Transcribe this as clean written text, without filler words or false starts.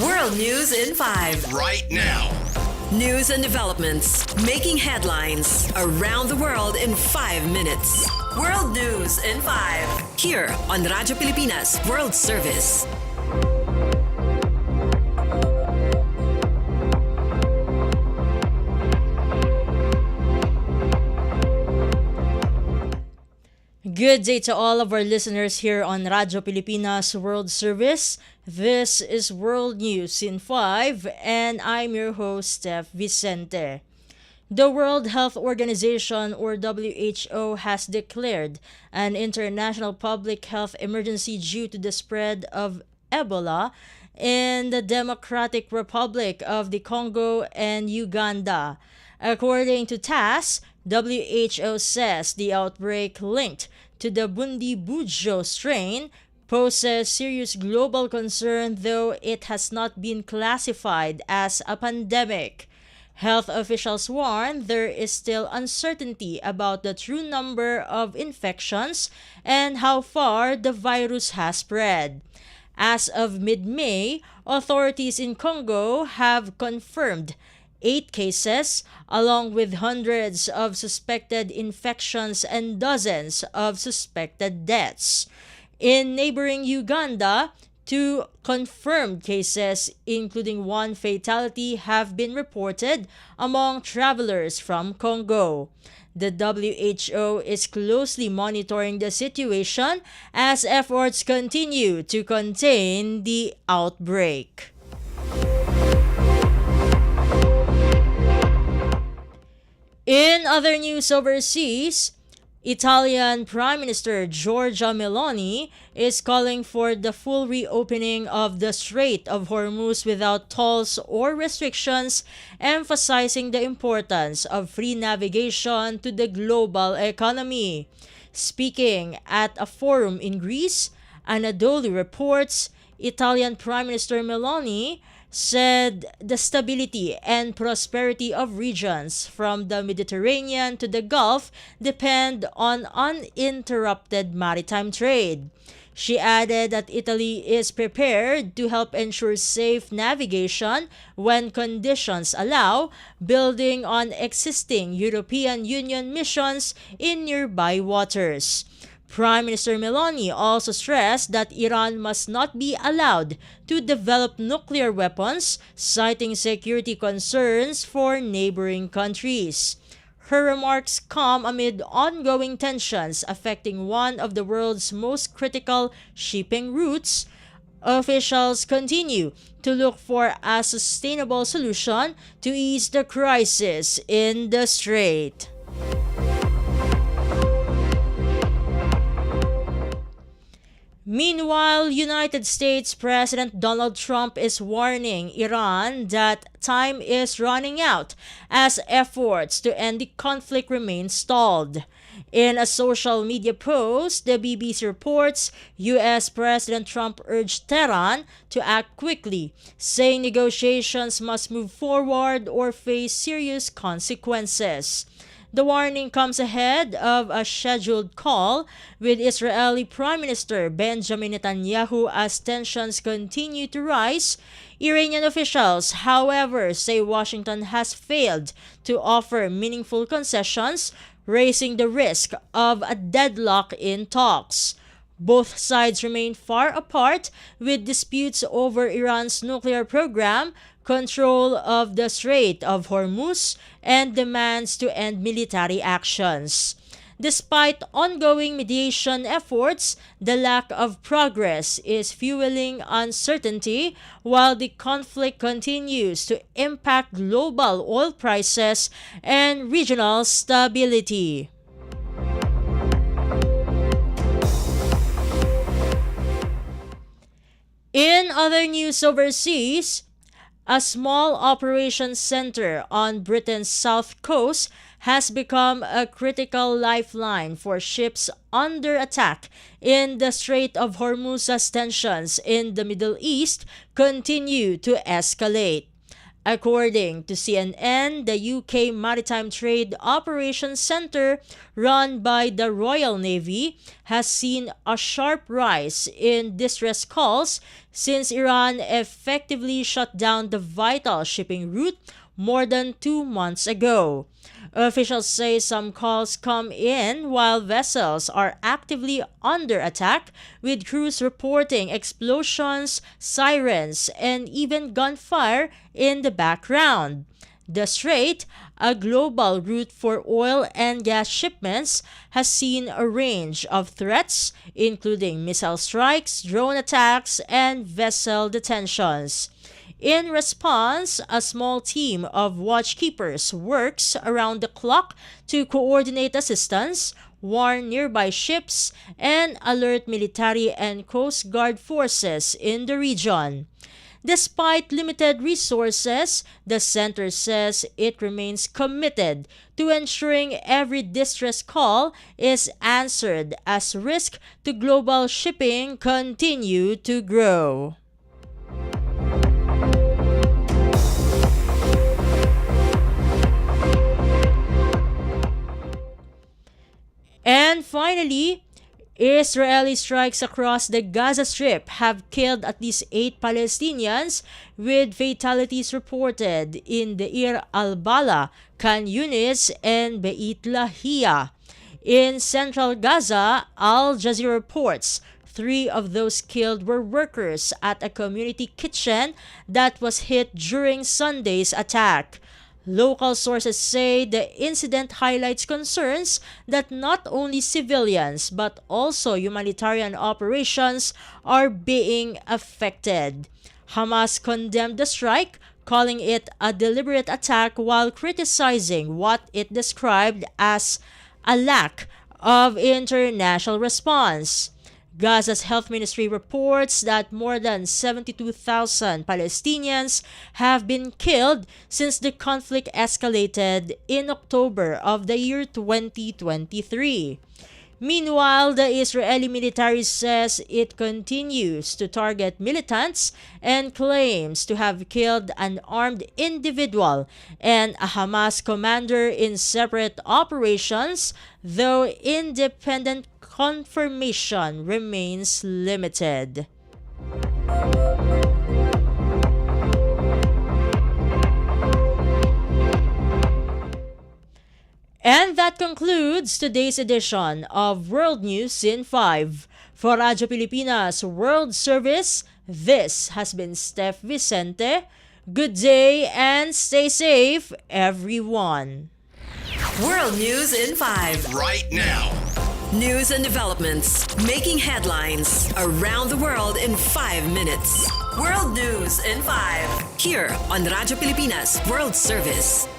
World News in 5. Right now. News and developments making headlines around the world in 5 minutes. World News in 5. Here on Radyo Pilipinas World Service. Good day to all of our listeners here on Radyo Pilipinas World Service. This is World News in 5 and I'm your host, Steph Vicente. The World Health Organization or WHO has declared an international public health emergency due to the spread of Ebola in the Democratic Republic of the Congo and Uganda. According to TASS, WHO says the outbreak linked to the Bundibugyo strain poses serious global concern, though it has not been classified as a pandemic. Health officials warn there is still uncertainty about the true number of infections and how far the virus has spread. As of mid-May, authorities in Congo have confirmed 8 cases, along with hundreds of suspected infections and dozens of suspected deaths. In neighboring Uganda, 2 confirmed cases, including 1 fatality, have been reported among travelers from Congo. The WHO is closely monitoring the situation as efforts continue to contain the outbreak. In other news overseas, Italian Prime Minister Giorgia Meloni is calling for the full reopening of the Strait of Hormuz without tolls or restrictions, emphasizing the importance of free navigation to the global economy. Speaking at a forum in Greece, Anadolu reports Italian Prime Minister Meloni said the stability and prosperity of regions from the Mediterranean to the Gulf depend on uninterrupted maritime trade. She added that Italy is prepared to help ensure safe navigation when conditions allow, building on existing European Union missions in nearby waters. Prime Minister Meloni also stressed that Iran must not be allowed to develop nuclear weapons, citing security concerns for neighboring countries. Her remarks come amid ongoing tensions affecting one of the world's most critical shipping routes. Officials continue to look for a sustainable solution to ease the crisis in the strait. Meanwhile, United States President Donald Trump is warning Iran that time is running out as efforts to end the conflict remain stalled. In a social media post, the BBC reports U.S. President Trump urged Tehran to act quickly, saying negotiations must move forward or face serious consequences. The warning comes ahead of a scheduled call with Israeli Prime Minister Benjamin Netanyahu as tensions continue to rise. Iranian officials, however, say Washington has failed to offer meaningful concessions, raising the risk of a deadlock in talks. Both sides remain far apart, with disputes over Iran's nuclear program, control of the Strait of Hormuz, and demands to end military actions. Despite ongoing mediation efforts, the lack of progress is fueling uncertainty, while the conflict continues to impact global oil prices and regional stability. In other news overseas, a small operations center on Britain's south coast has become a critical lifeline for ships under attack in the Strait of Hormuz as tensions in the Middle East continue to escalate. According to CNN, the UK Maritime Trade Operations Centre, run by the Royal Navy, has seen a sharp rise in distress calls since Iran effectively shut down the vital shipping route more than 2 months ago. Officials say some calls come in while vessels are actively under attack, with crews reporting explosions, sirens, and even gunfire in the background. The Strait, a global route for oil and gas shipments, has seen a range of threats, including missile strikes, drone attacks, and vessel detentions. In response, a small team of watchkeepers works around the clock to coordinate assistance, warn nearby ships, and alert military and Coast Guard forces in the region. Despite limited resources, the center says it remains committed to ensuring every distress call is answered as risks to global shipping continue to grow. And finally, Israeli strikes across the Gaza Strip have killed at least 8 Palestinians, with fatalities reported in Deir al-Bala, Khan Yunis, and Beit Lahia. In central Gaza, Al Jazeera reports 3 of those killed were workers at a community kitchen that was hit during Sunday's attack. Local sources say the incident highlights concerns that not only civilians but also humanitarian operations are being affected. Hamas condemned the strike, calling it a deliberate attack while criticizing what it described as a lack of international response. Gaza's health ministry reports that more than 72,000 Palestinians have been killed since the conflict escalated in October of the year 2023. Meanwhile, the Israeli military says it continues to target militants and claims to have killed an armed individual and a Hamas commander in separate operations, though independent confirmation remains limited. And that concludes today's edition of World News in 5. For Radyo Pilipinas World Service, this has been Steph Vicente. Good day and stay safe, everyone. World News in 5. Right now. News and developments making headlines around the world in 5 minutes. World News in 5. Here on Radyo Pilipinas World Service.